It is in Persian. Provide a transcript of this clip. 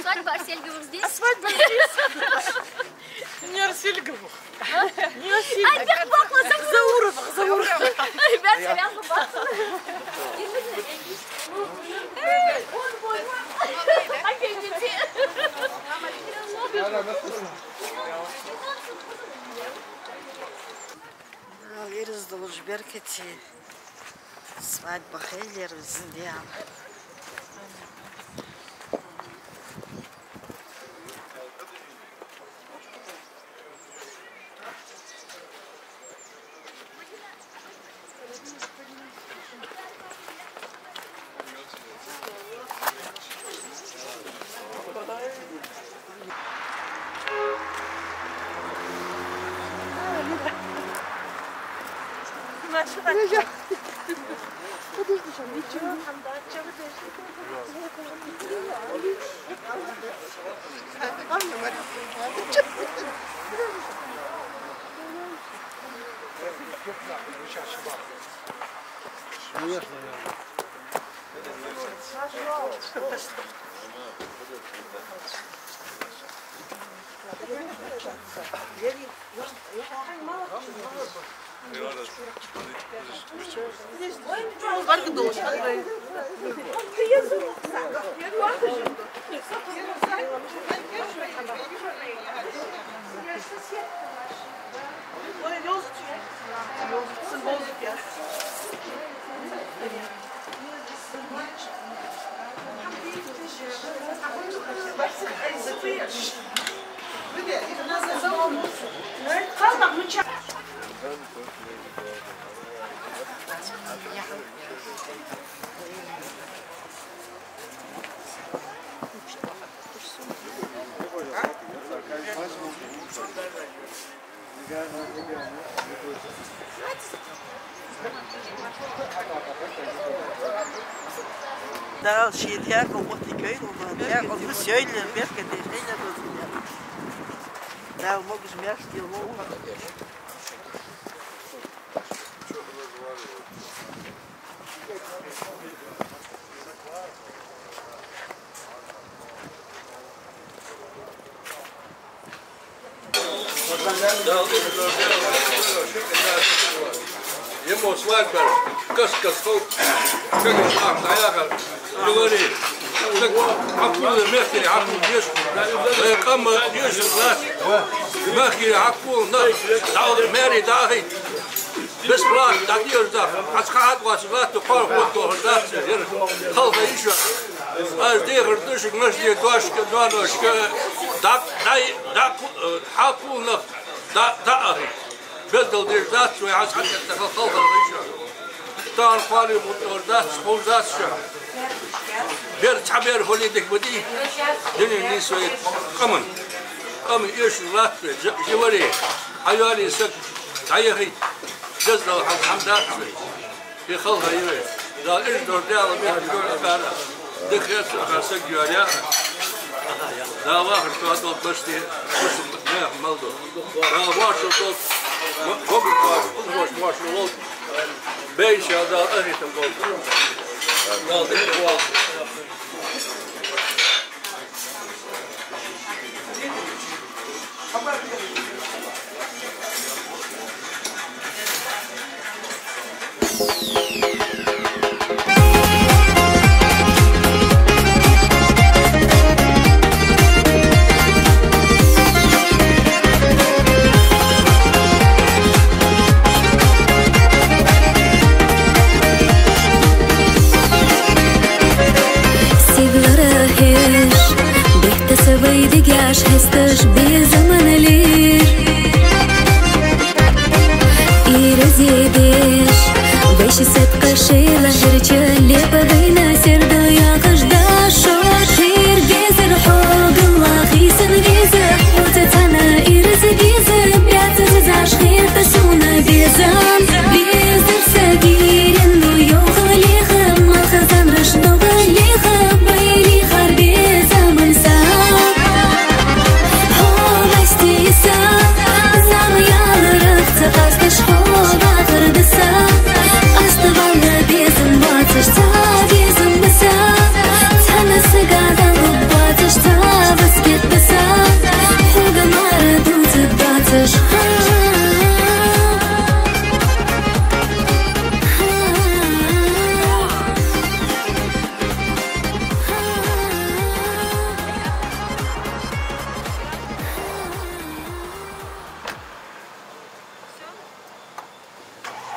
Свадьба Арсельгова здесь? А свадьба здесь? Не Арсельгова. Не Арсельгова. Опять бахла Заурова. Ребят, серьезно бахла. Опять дети. Веріз Должберкети. Свадьба Хейлер Зиндиан. Подожди, сейчас, ничего. Daar zie je het wat die keuken van. Ja, als we zuidelijk werken, het is niet dat we het. Daar mogen ze meer stil houden. Ему свадьба, каска стол, как там, даяга, говорит, عقول ماكل عقول يشكو قام يشكو ماكل عقول داود ماري داهي بس بلاك داير دا اسقاط واسقاط تقول فوتو دا خلف يشو از دير دوش مشي دوش كدوانوش دا حقول دا بدل دير ذات شوي عايز حتى تخلف يشو تان قالي مردات خوزات شو بير تعبير هوليدك بدي دنيا نسوي قمن ايش رات جواري حيالي سك تعيري جزء الحمدات يخلها يوي لا ايش دور ديال بيها دور افارا دخلت خاصك جواريا لا واحد تو هذول بشتي ما مالدو لا واش تو واش لو بيش هذا اني تقول لا دي Hesteš